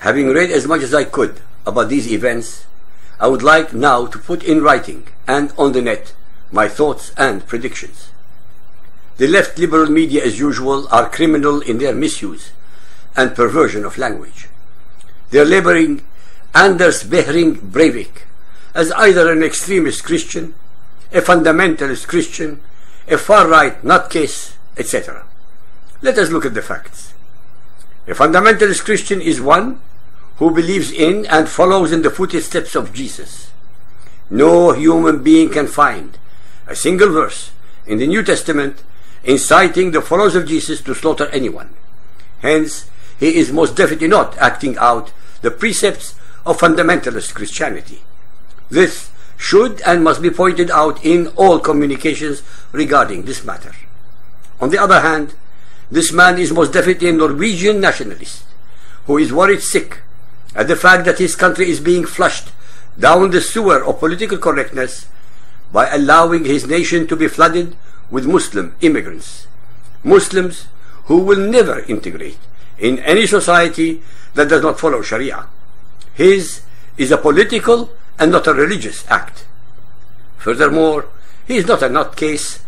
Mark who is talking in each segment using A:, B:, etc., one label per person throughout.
A: Having read as much as I could about these events, I would like now to put in writing and on the net my thoughts and predictions. The left liberal media, as usual, are criminal in their misuse and perversion of language. They are labeling Anders Behring Breivik as either an extremist Christian, a fundamentalist Christian, a far-right nutcase, etc. Let us look at the facts. A fundamentalist Christian is one who believes in and follows in the footsteps of Jesus. No human being can find a single verse in the New Testament inciting the followers of Jesus to slaughter anyone. Hence, he is most definitely not acting out the precepts of fundamentalist Christianity. This should and must be pointed out in all communications regarding this matter. On the other hand, this man is most definitely a Norwegian nationalist who is worried sick at the fact that his country is being flushed down the sewer of political correctness by allowing his nation to be flooded with Muslim immigrants. Muslims who will never integrate in any society that does not follow Sharia. His is a political and not a religious act. Furthermore, he is not a nutcase,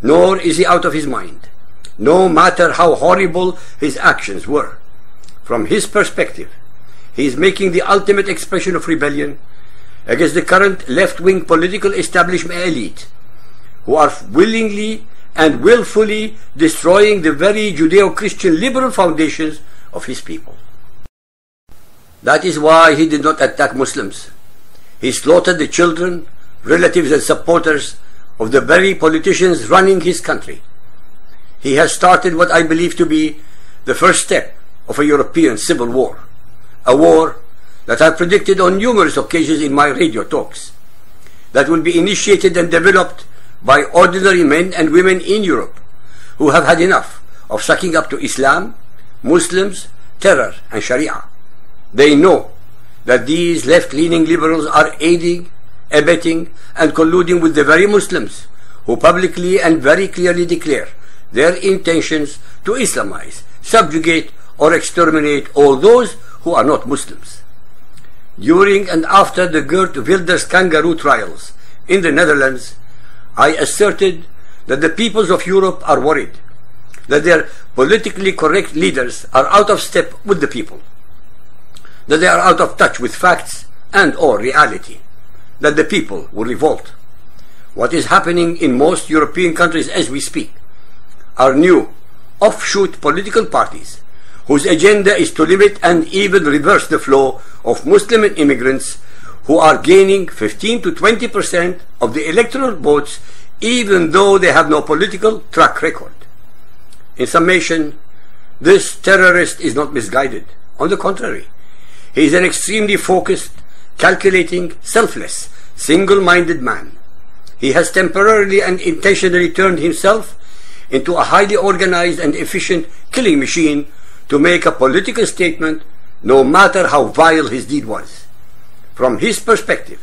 A: nor is he out of his mind, no matter how horrible his actions were. From his perspective, he is making the ultimate expression of rebellion against the current left-wing political establishment elite, who are willingly and willfully destroying the very Judeo-Christian liberal foundations of his people. That is why he did not attack Muslims. He slaughtered the children, relatives and supporters of the very politicians running his country. He has started what I believe to be the first step of a European civil war, a war that I predicted on numerous occasions in my radio talks, that will be initiated and developed by ordinary men and women in Europe who have had enough of sucking up to Islam, Muslims, terror and Sharia. They know that these left-leaning liberals are aiding, abetting and colluding with the very Muslims who publicly and very clearly declare their intentions to Islamize, subjugate or exterminate all those who are not Muslims. During and after the Geert Wilders kangaroo trials in the Netherlands, I asserted that the peoples of Europe are worried, that their politically correct leaders are out of step with the people, that they are out of touch with facts and or reality, that the people will revolt. What is happening in most European countries as we speak are new offshoot political parties whose agenda is to limit and even reverse the flow of Muslim immigrants who are gaining 15 to 20% of the electoral votes even though they have no political track record. In summation, this terrorist is not misguided. On the contrary, he is an extremely focused, calculating, selfless, single-minded man. He has temporarily and intentionally turned himself into a highly organized and efficient killing machine to make a political statement, no matter how vile his deed was. From his perspective,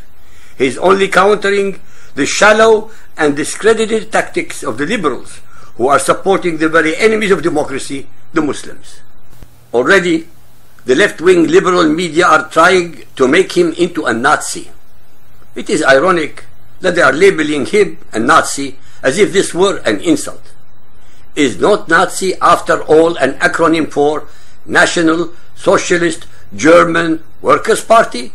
A: he is only countering the shallow and discredited tactics of the liberals who are supporting the very enemies of democracy, the Muslims. Already, the left-wing liberal media are trying to make him into a Nazi. It is ironic that they are labeling him a Nazi as if this were an insult. Is not Nazi, after all, an acronym for National Socialist German Workers' Party?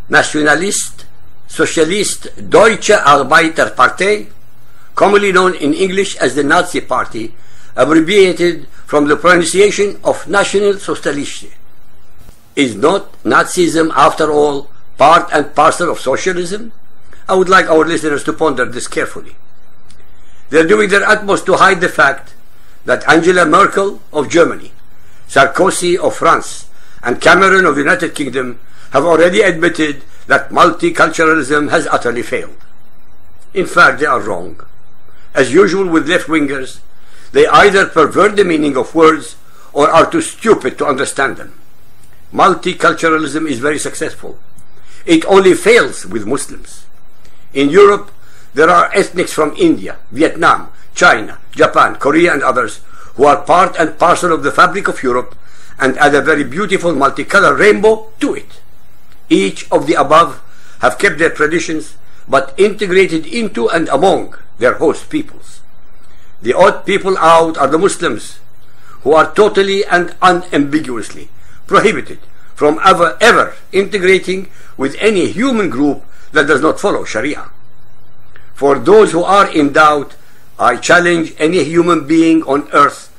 A: Nationalist Socialist Deutsche Arbeiterpartei, commonly known in English as the Nazi Party, abbreviated from the pronunciation of National Sozialist. Is not Nazism, after all, part and parcel of socialism? I would like our listeners to ponder this carefully. They are doing their utmost to hide the fact that Angela Merkel of Germany, Sarkozy of France, and Cameron of the United Kingdom have already admitted that multiculturalism has utterly failed. In fact, they are wrong. As usual with left-wingers, they either pervert the meaning of words or are too stupid to understand them. Multiculturalism is very successful. It only fails with Muslims. In Europe, there are ethnics from India, Vietnam, China, Japan, Korea and others who are part and parcel of the fabric of Europe and add a very beautiful multicolored rainbow to it. Each of the above have kept their traditions, but integrated into and among their host peoples. The odd people out are the Muslims, who are totally and unambiguously prohibited from ever integrating with any human group that does not follow Sharia. For those who are in doubt, I challenge any human being on earth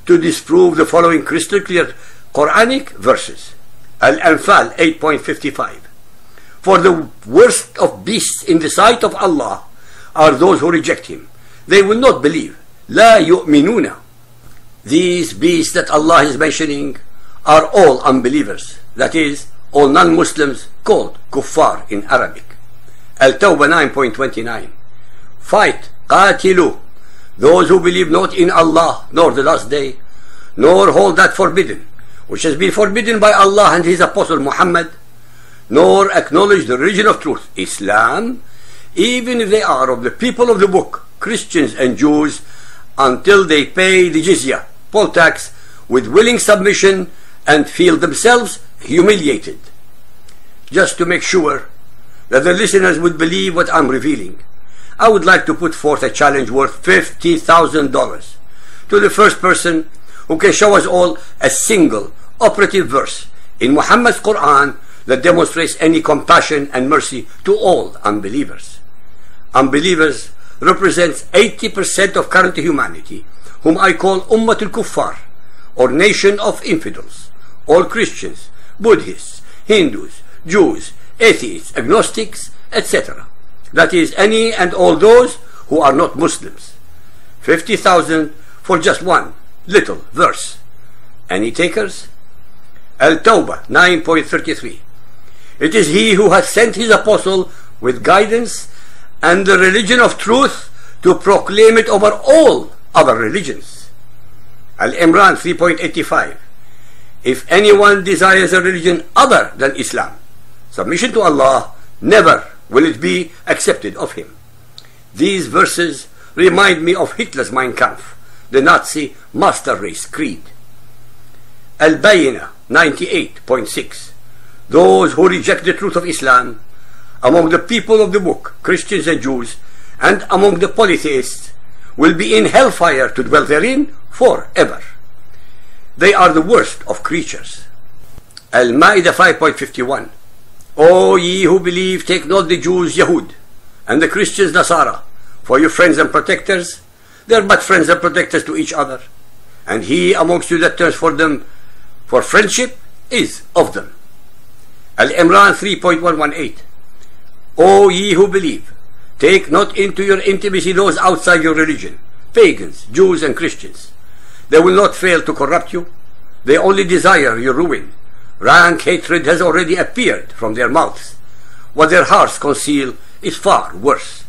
A: to disprove the following crystal clear Quranic verses. Al-Anfal 8.55. For the worst of beasts in the sight of Allah are those who reject Him. They will not believe. La yu'minuna. These beasts that Allah is mentioning are all unbelievers. That is, all non-Muslims called kuffar in Arabic. Al-Tawbah 9.29. Fight, qatilu, those who believe not in Allah nor the last day, nor hold that forbidden, which has been forbidden by Allah and His Apostle Muhammad, nor acknowledge the religion of truth, Islam, even if they are of the people of the book, Christians and Jews, until they pay the jizya, poll tax, with willing submission and feel themselves humiliated. Just to make sure that the listeners would believe what I'm revealing, I would like to put forth a challenge worth $50,000 to the first person who can show us all a single operative verse in Muhammad's Quran that demonstrates any compassion and mercy to all unbelievers. Unbelievers represents 80% of current humanity, whom I call Ummatul Kuffar, or nation of infidels. All Christians, Buddhists, Hindus, Jews, atheists, agnostics, etc. That is, any and all those who are not Muslims. 50,000 for just one little verse. Any takers? Al-Tawbah 9.33. It is He who has sent His apostle with guidance and the religion of truth to proclaim it over all other religions. Al-Imran 3.85. If anyone desires a religion other than Islam, submission to Allah, never will it be accepted of him. These verses remind me of Hitler's Mein Kampf, the Nazi master race creed. Al-Bayyinah 98.6. Those who reject the truth of Islam among the people of the book, Christians and Jews, and among the polytheists, will be in hellfire to dwell therein forever. They are the worst of creatures. Al-Ma'idah 5.51. O ye who believe, take not the Jews Yahud, and the Christians Nasara, for your friends and protectors. They are but friends and protectors to each other, and he amongst you that turns for them for friendship is of them. Al-Imran 3.118. O ye who believe, take not into your intimacy those outside your religion, pagans, Jews and Christians. They will not fail to corrupt you. They only desire your ruin. Rank hatred has already appeared from their mouths. What their hearts conceal is far worse.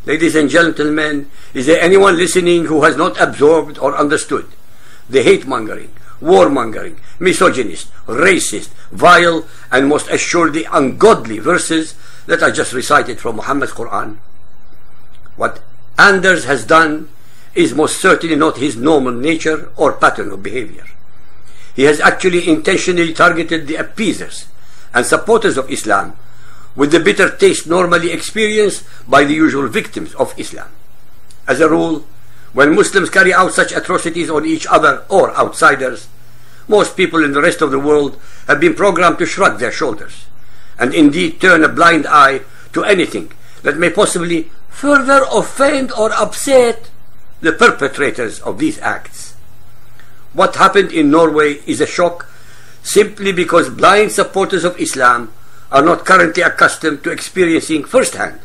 A: Ladies and gentlemen, is there anyone listening who has not absorbed or understood the hate-mongering, war-mongering, misogynist, racist, vile, and most assuredly ungodly verses that I just recited from Muhammad's Quran? What Anders has done is most certainly not his normal nature or pattern of behavior. He has actually intentionally targeted the appeasers and supporters of Islam with the bitter taste normally experienced by the usual victims of Islam. As a rule, when Muslims carry out such atrocities on each other or outsiders, most people in the rest of the world have been programmed to shrug their shoulders and indeed turn a blind eye to anything that may possibly further offend or upset the perpetrators of these acts. What happened in Norway is a shock simply because blind supporters of Islam are not currently accustomed to experiencing firsthand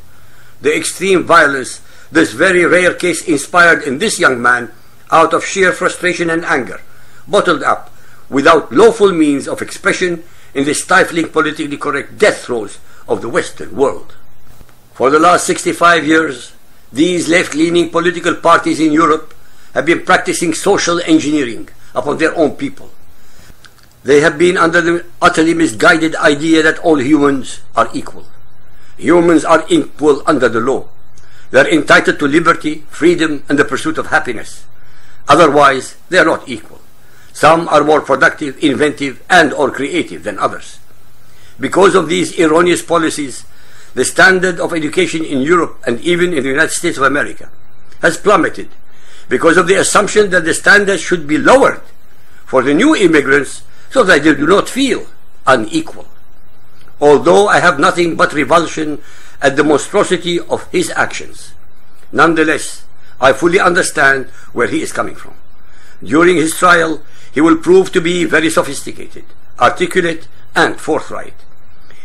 A: the extreme violence this very rare case inspired in this young man out of sheer frustration and anger, bottled up without lawful means of expression in the stifling politically correct death throes of the Western world. For the last 65 years, these left-leaning political parties in Europe have been practicing social engineering upon their own people. They have been under the utterly misguided idea that all humans are equal. Humans are equal under the law. They are entitled to liberty, freedom, and the pursuit of happiness. Otherwise, they are not equal. Some are more productive, inventive, and/or creative than others. Because of these erroneous policies, the standard of education in Europe and even in the United States of America has plummeted because of the assumption that the standards should be lowered for the new immigrants so that they do not feel unequal. Although I have nothing but revulsion at the monstrosity of his actions, nonetheless, I fully understand where he is coming from. During his trial, he will prove to be very sophisticated, articulate, and forthright.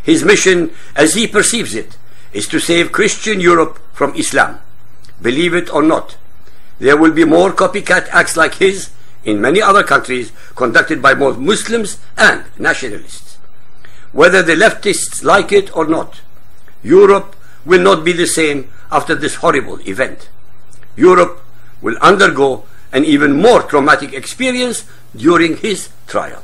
A: His mission, as he perceives it, is to save Christian Europe from Islam. Believe it or not, there will be more copycat acts like his in many other countries conducted by both Muslims and nationalists. Whether the leftists like it or not, Europe will not be the same after this horrible event. Europe will undergo an even more traumatic experience during his trial.